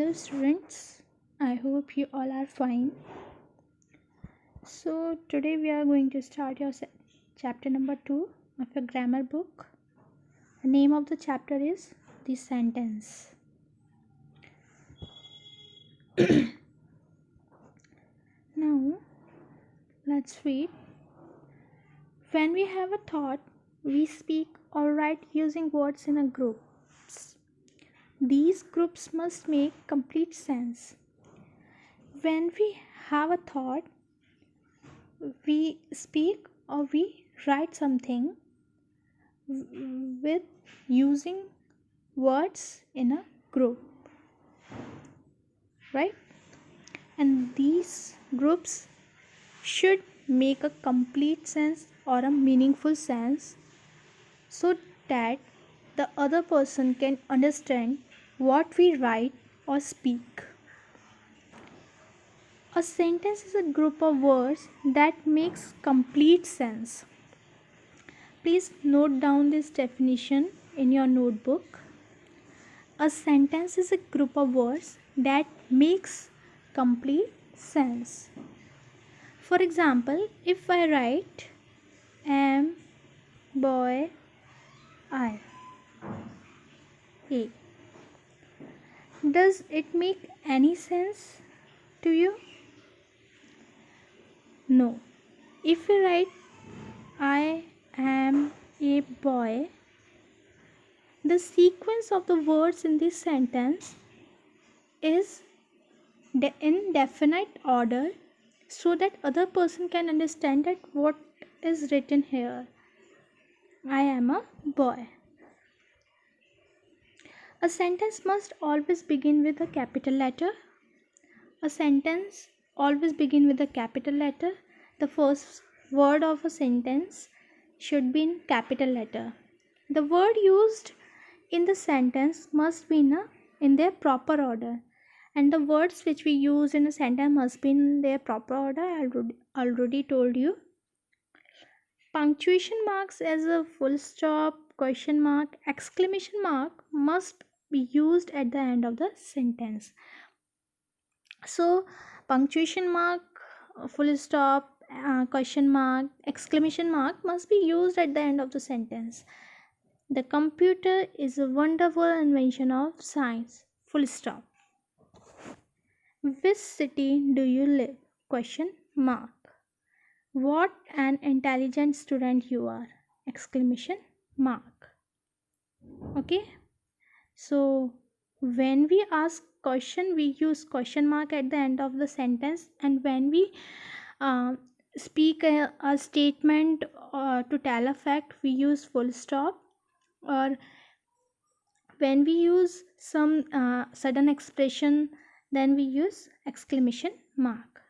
dear students, I hope you all are fine. So, today we are going to start your chapter number 2 of your grammar book. The name of the chapter is The Sentence. Now, let's read. When we have a thought, we speak or write using words in a group. These groups must make complete sense. When we have a thought, we speak or we write something with using words in a group, right? And these groups should make a complete sense or a meaningful sense so that the other person can understand what we write or speak. A sentence is a group of words that makes complete sense. Please note down this definition in your notebook. A sentence is a group of words that makes complete sense. For example, if I write am, boy, I, a, does it make any sense to you? No. If we write I am a boy, the sequence of the words in this sentence is in definite order so that other person can understand that what is written here. I am a boy. A sentence must always begin with a capital letter. A sentence always begin with a capital letter. The first word of a sentence should be in capital letter. The word used in the sentence must be in their proper order. And the words which we use in a sentence must be in their proper order. I already told you. Punctuation marks as a full stop, question mark, exclamation mark must be used at the end of the sentence. So, punctuation mark, full stop, question mark, exclamation mark must be used at the end of the sentence. The computer is a wonderful invention of science. Full stop. Which city do you live? Question mark. What an intelligent student you are! Exclamation mark. Okay. So when we ask question, we use question mark at the end of the sentence, and when we speak a statement to tell a fact, we use full stop, or when we use some sudden expression, then we use exclamation mark.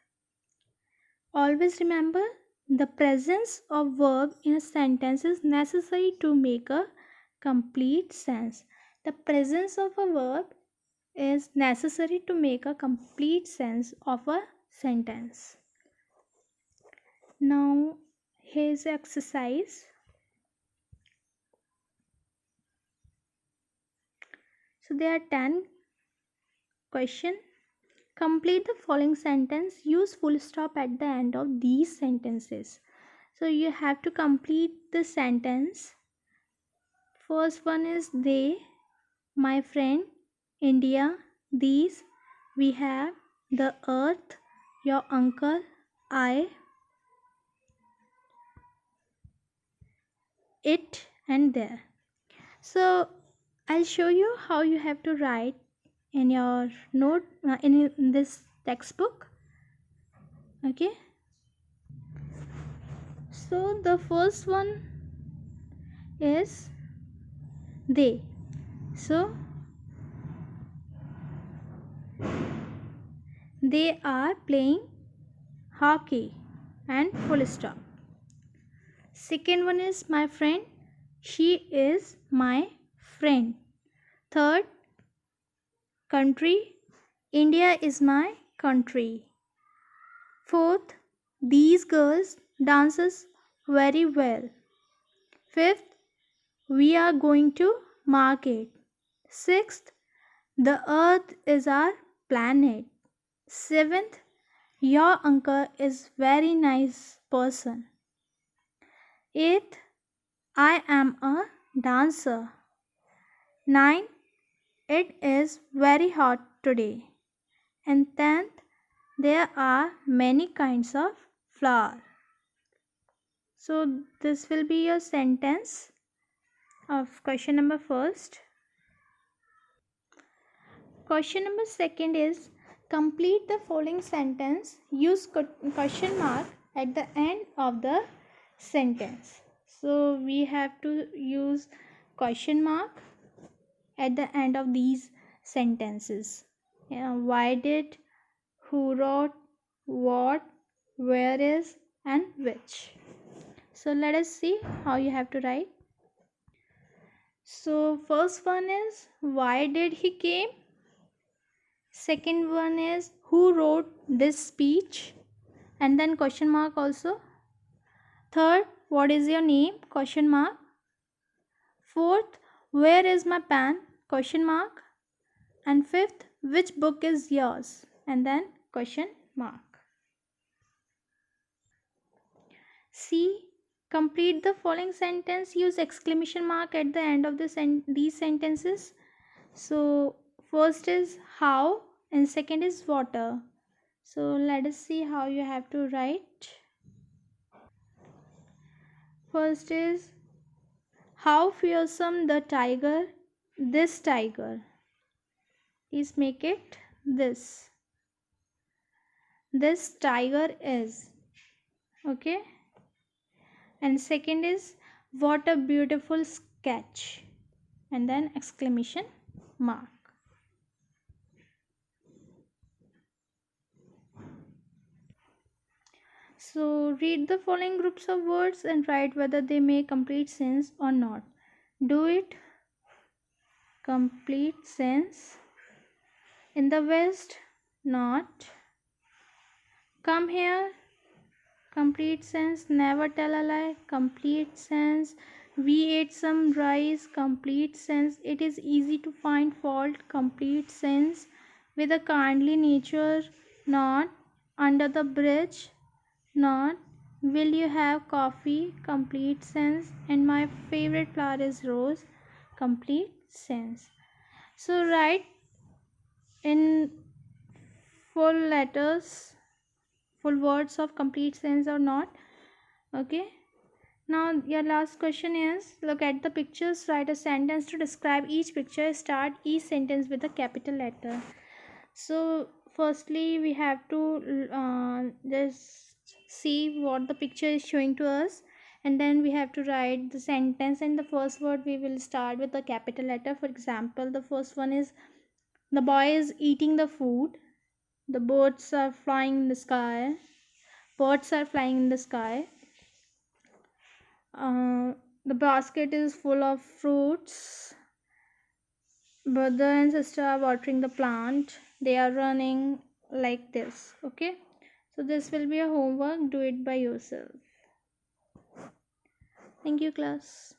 Always remember, the presence of verb in a sentence is necessary to make a complete sense. The presence of a verb is necessary to make a complete sense of a sentence. Now, here's the exercise. So, there are 10 questions. Complete the following sentence. Use full stop at the end of these sentences. So, you have to complete the sentence. First one is they, my friend, India, these, we have, the earth, your uncle, I, it, and there. So I'll show you how you have to write in your note in this textbook. Okay. So the first one is they. So they are playing hockey and full stop. Second one is my friend. She is my friend. Third, country. India is my country. Fourth, these girls dances very well. Fifth, we are going to market. Sixth, the earth is our planet. 7th, your uncle is very nice person. 8th, I am a dancer. 9, it is very hot today. And 10th, there are many kinds of flower. So this will be your sentence of question number first. Question number second is complete the following sentence. Use question mark at the end of the sentence. So we have to use question mark at the end of these sentences. Why did, who wrote, what, where is, and which. So let us see how you have to write. So first one is why did he came? Second one is who wrote this speech? And then question mark also. Third, what is your name? Question mark. Fourth, where is my pen? Question mark. And fifth, which book is yours? And then question mark. C. Complete the following sentence. Use exclamation mark at the end of these sentences. So first is how and second is water. So let us see how you have to write. First is how fearsome the tiger, this tiger. Please make it this. This tiger is. Okay. And second is what a beautiful sketch. And then exclamation mark. So read the following groups of words and write whether they make complete sense or not. Do it. Complete sense. In the West, not. Come here. Complete sense. Never tell a lie. Complete sense. We ate some rice. Complete sense. It is easy to find fault. Complete sense. With a kindly nature, not. Under the bridge, not. Will you have coffee? Complete sense. And my favorite flower is rose. Complete sense. So write in full letters, full words of complete sense or not. Okay. Now your last question is look at the pictures, write a sentence to describe each picture, start each sentence with a capital letter. So firstly we have to just see what the picture is showing to us, and then we have to write the sentence. In the first word we will start with a capital letter. For example, the first one is the boy is eating the food, the birds are flying in the sky, birds are flying in the sky. The basket is full of fruits. Brother and sister are watering the plant. They are running like this. Okay. So this will be a homework. Do it by yourself. Thank you, class.